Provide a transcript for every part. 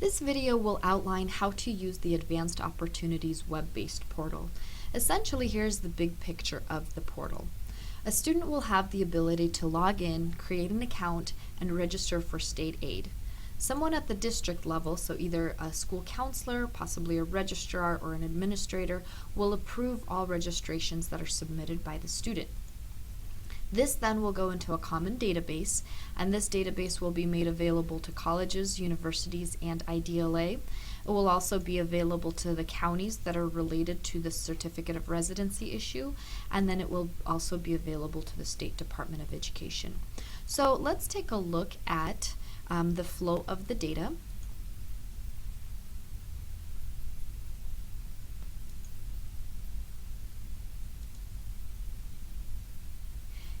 This video will outline how to use the Advanced Opportunities web-based portal. Essentially, here's the big picture of the portal. A student will have the ability to log in, create an account, and register for state aid. Someone at the district level, so either a school counselor, possibly a registrar, or an administrator, will approve all registrations that are submitted by the student. This then will go into a common database, and this database will be made available to colleges, universities, and IDLA. It will also be available to the counties that are related to the certificate of residency issue, and then it will also be available to the State Department of Education. So let's take a look at the flow of the data.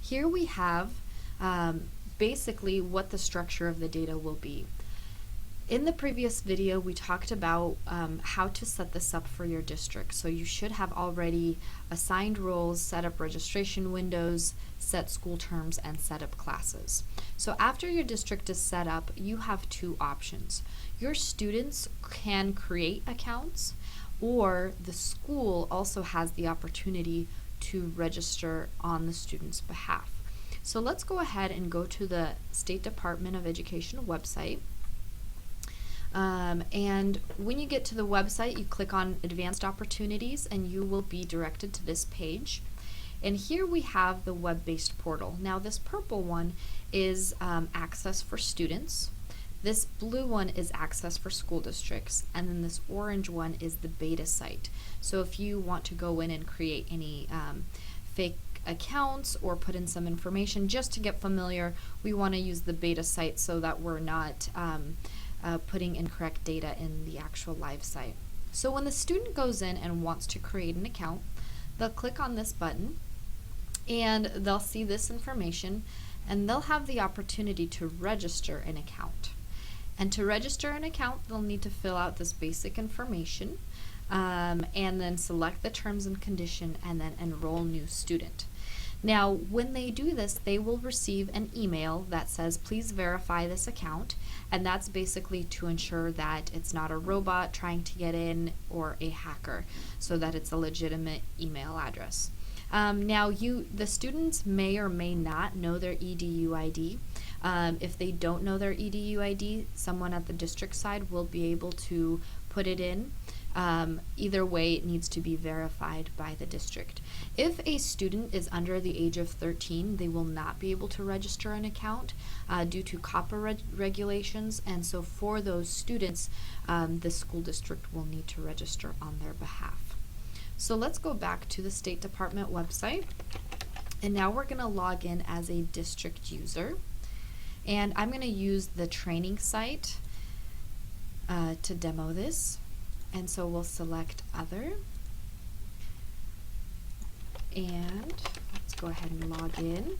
Here we have basically what the structure of the data will be. In the previous video, we talked about how to set this up for your district. So you should have already assigned roles, set up registration windows, set school terms, and set up classes. So after your district is set up, you have two options. Your students can create accounts, or the school also has the opportunity to register on the student's behalf. So let's go ahead and go to the State Department of Education website. And when you get to the website, you click on Advanced Opportunities and you will be directed to this page. And here we have the web-based portal. Now this purple one is access for students. This blue one is access for school districts, and then this orange one is the beta site. So if you want to go in and create any fake accounts or put in some information just to get familiar, we want to use the beta site so that we're not putting incorrect data in the actual live site. So when the student goes in and wants to create an account, they'll click on this button and they'll see this information, and they'll have the opportunity to register an account. And to register an account, they'll need to fill out this basic information and then select the terms and condition and then enroll new student. Now, when they do this, they will receive an email that says, please verify this account, and that's basically to ensure that it's not a robot trying to get in or a hacker, so that it's a legitimate email address. Now, the students may or may not know their EDU ID. If they don't know their EDU ID, someone at the district side will be able to put it in. Either way, it needs to be verified by the district. If a student is under the age of 13, they will not be able to register an account due to COPPA regulations, and so for those students, the school district will need to register on their behalf. So let's go back to the State Department website, and now we're going to log in as a district user, and I'm going to use the training site to demo this. And so we'll select Other, and let's go ahead and log in.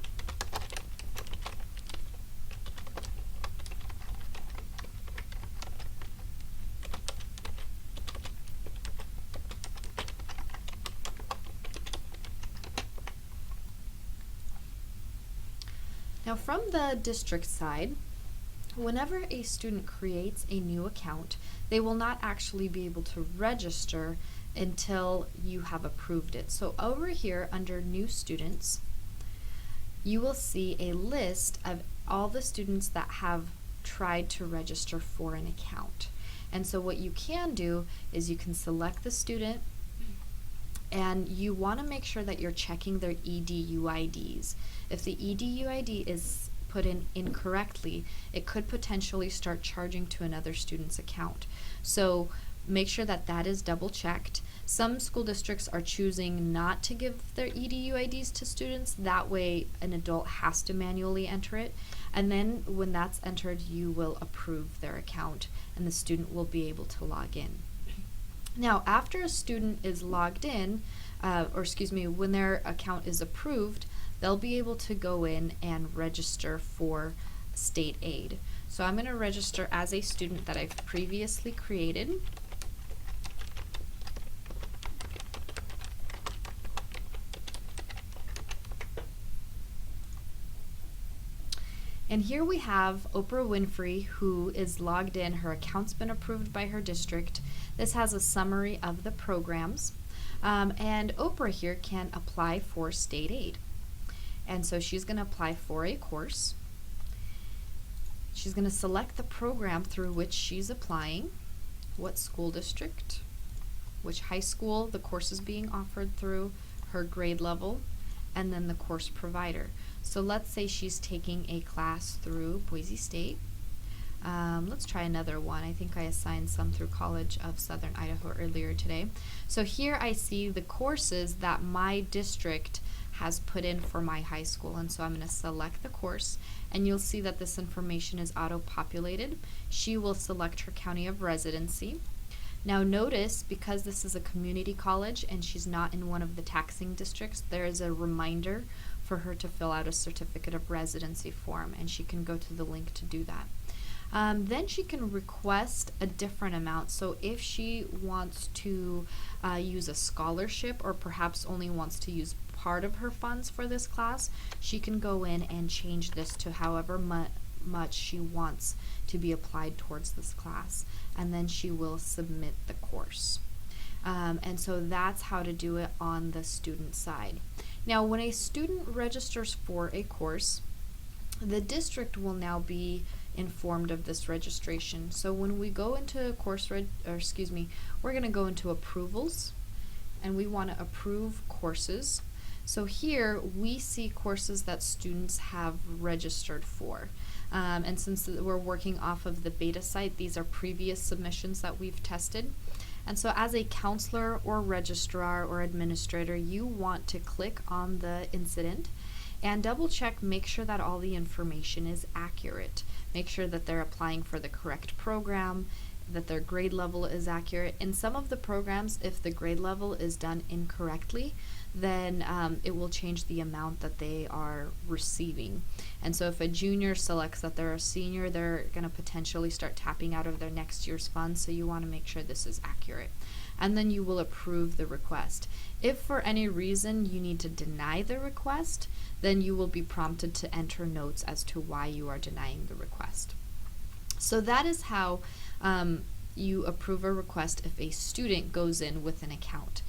Now from the district side, whenever a student creates a new account, they will not actually be able to register until you have approved it. So over here under New Students, you will see a list of all the students that have tried to register for an account. And so what you can do is you can select the student, and you want to make sure that you're checking their EDU IDs. If the EDU ID is put in incorrectly, it could potentially start charging to another student's account. So make sure that that is double checked. Some school districts are choosing not to give their EDU IDs to students. That way an adult has to manually enter it. And then when that's entered, you will approve their account and the student will be able to log in. Now, after a student is logged in, when their account is approved, they'll be able to go in and register for state aid. So I'm going to register as a student that I've previously created. And here we have Oprah Winfrey, who is logged in. Her account's been approved by her district. This has a summary of the programs. And Oprah here can apply for state aid. And so she's going to apply for a course. She's going to select the program through which she's applying, what school district, which high school the course is being offered through, her grade level, and then the course provider. So let's say she's taking a class through Boise State. Let's try another one. I think I assigned some through College of Southern Idaho earlier today. So here I see the courses that my district has put in for my high school, and so I'm going to select the course, and you'll see that this information is auto-populated. She will select her county of residency. Now notice, because this is a community college and she's not in one of the taxing districts, there is a reminder for her to fill out a certificate of residency form, and she can go to the link to do that. Then she can request a different amount. So if she wants to use a scholarship, or perhaps only wants to use part of her funds for this class, she can go in and change this to however much she wants to be applied towards this class, and then she will submit the course. And so that's how to do it on the student side. Now, when a student registers for a course, the district will now be informed of this registration. So when we go into we're going to go into approvals, and we want to approve courses. So here we see courses that students have registered for. And since we're working off of the beta site, these are previous submissions that we've tested. And so as a counselor or registrar or administrator, you want to click on the incident and double check, make sure that all the information is accurate. Make sure that they're applying for the correct program, that their grade level is accurate. In some of the programs, if the grade level is done incorrectly, then it will change the amount that they are receiving. And so if a junior selects that they're a senior, they're going to potentially start tapping out of their next year's funds, so you want to make sure this is accurate. And then you will approve the request. If for any reason you need to deny the request, then you will be prompted to enter notes as to why you are denying the request. So that is how you approve a request if a student goes in with an account.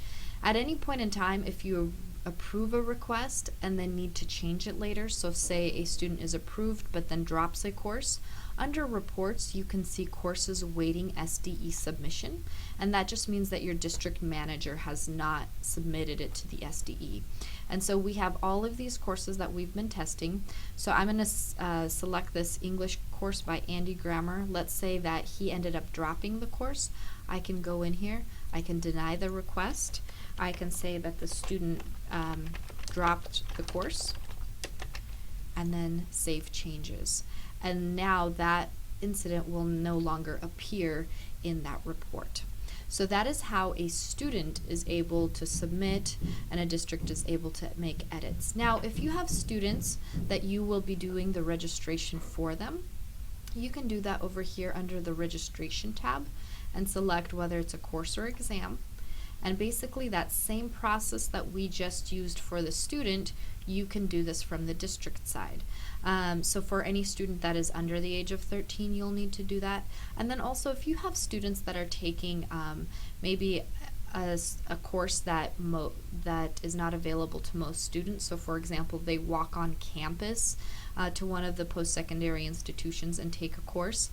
At any point in time, if you approve a request and then need to change it later, so say a student is approved but then drops a course, under reports you can see courses waiting SDE submission, and that just means that your district manager has not submitted it to the SDE. And so we have all of these courses that we've been testing. So I'm going to select this English course by Andy Grammer. Let's say that he ended up dropping the course. I can go in here, I can deny the request, I can say that the student dropped the course, and then save changes. And now that incident will no longer appear in that report. So that is how a student is able to submit and a district is able to make edits. Now, if you have students that you will be doing the registration for them, you can do that over here under the registration tab and select whether it's a course or exam. And basically that same process that we just used for the student, you can do this from the district side. So for any student that is under the age of 13, you'll need to do that. And then also if you have students that are taking maybe a course that is not available to most students, so for example they walk on campus to one of the post-secondary institutions and take a course,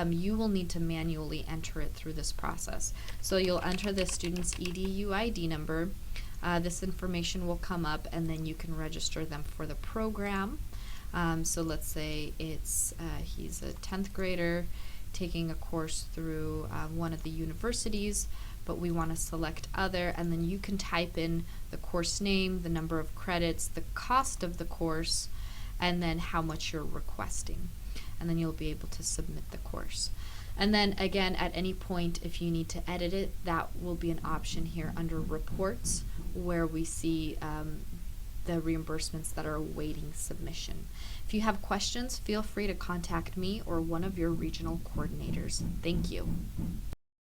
you will need to manually enter it through this process. So you'll enter the student's EDU ID number, this information will come up, and then you can register them for the program. So let's say it's he's a 10th grader taking a course through one of the universities, but we want to select other, and then you can type in the course name, the number of credits, the cost of the course, and then how much you're requesting. And then you'll be able to submit the course. And then again, at any point, if you need to edit it, that will be an option here under reports, where we see the reimbursements that are awaiting submission. If you have questions, feel free to contact me or one of your regional coordinators. Thank you.